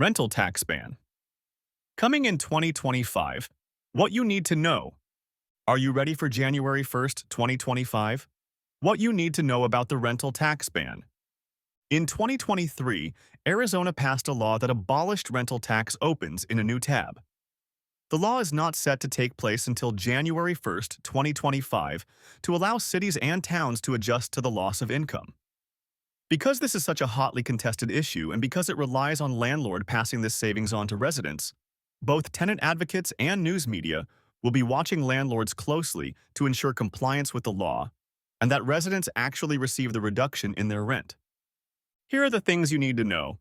Rental tax ban. Coming in 2025, what you need to know. Are you ready for January 1st, 2025? What you need to know about the rental tax ban. In 2023, Arizona passed a law that abolished rental tax opens in a new tab. The law is not set to take place until January 1st, 2025, to allow cities and towns to adjust to the loss of income. Because this is such a hotly contested issue and because it relies on landlord passing this savings on to residents, both tenant advocates and news media will be watching landlords closely to ensure compliance with the law and that residents actually receive the reduction in their rent. Here are the things you need to know.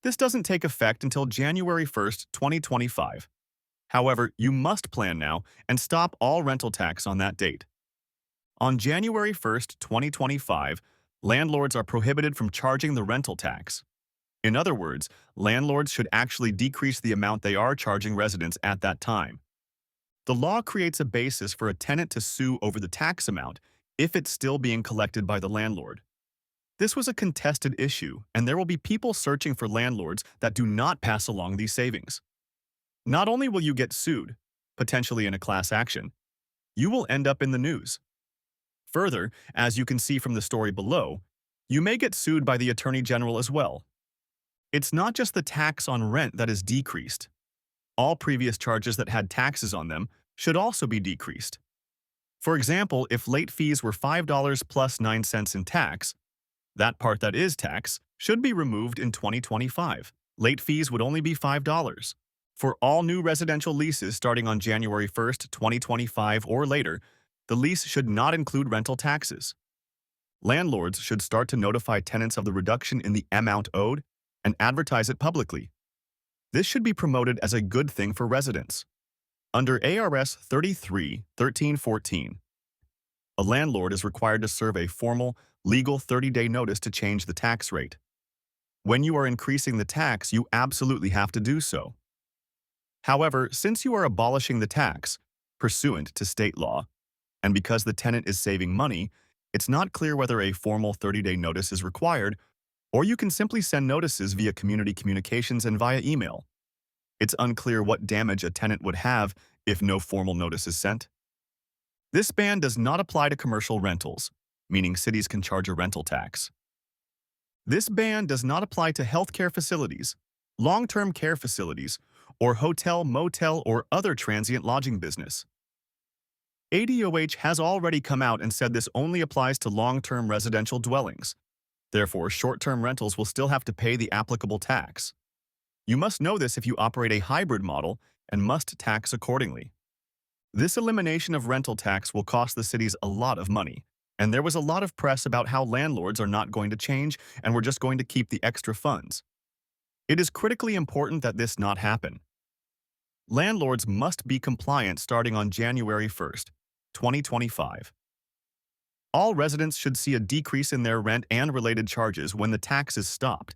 This doesn't take effect until January 1st, 2025. However, you must plan now and stop all rental tax on that date. On January 1st, 2025, landlords are prohibited from charging the rental tax. In other words, landlords should actually decrease the amount they are charging residents at that time. The law creates a basis for a tenant to sue over the tax amount if it's still being collected by the landlord. This was a contested issue, and there will be people searching for landlords that do not pass along these savings. Not only will you get sued, potentially in a class action, you will end up in the news. Further, as you can see from the story below, you may get sued by the Attorney General as well. It's not just the tax on rent that is decreased. All previous charges that had taxes on them should also be decreased. For example, if late fees were $5 plus 9 cents in tax, that part that is tax should be removed in 2025. Late fees would only be $5. For all new residential leases starting on January 1st, 2025 or later, the lease should not include rental taxes. Landlords should start to notify tenants of the reduction in the amount owed and advertise it publicly. This should be promoted as a good thing for residents. Under ARS 33-1314, a landlord is required to serve a formal, legal 30-day notice to change the tax rate. When you are increasing the tax, you absolutely have to do so. However, since you are abolishing the tax, pursuant to state law, and because the tenant is saving money, it's not clear whether a formal 30-day notice is required, or you can simply send notices via community communications and via email. It's unclear what damage a tenant would have if no formal notice is sent. This ban does not apply to commercial rentals, meaning cities can charge a rental tax. This ban does not apply to healthcare facilities, long-term care facilities, or hotel, motel, or other transient lodging business. ADOH has already come out and said this only applies to long-term residential dwellings. Therefore, short-term rentals will still have to pay the applicable tax. You must know this if you operate a hybrid model and must tax accordingly. This elimination of rental tax will cost the cities a lot of money, and there was a lot of press about how landlords are not going to change and we're just going to keep the extra funds. It is critically important that this not happen. Landlords must be compliant starting on January 1st, 2025. All residents should see a decrease in their rent and related charges when the tax is stopped.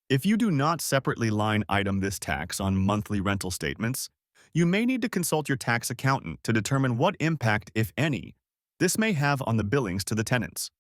If you do not separately line item this tax on monthly rental statements, you may need to consult your tax accountant to determine what impact, if any, this may have on the billings to the tenants.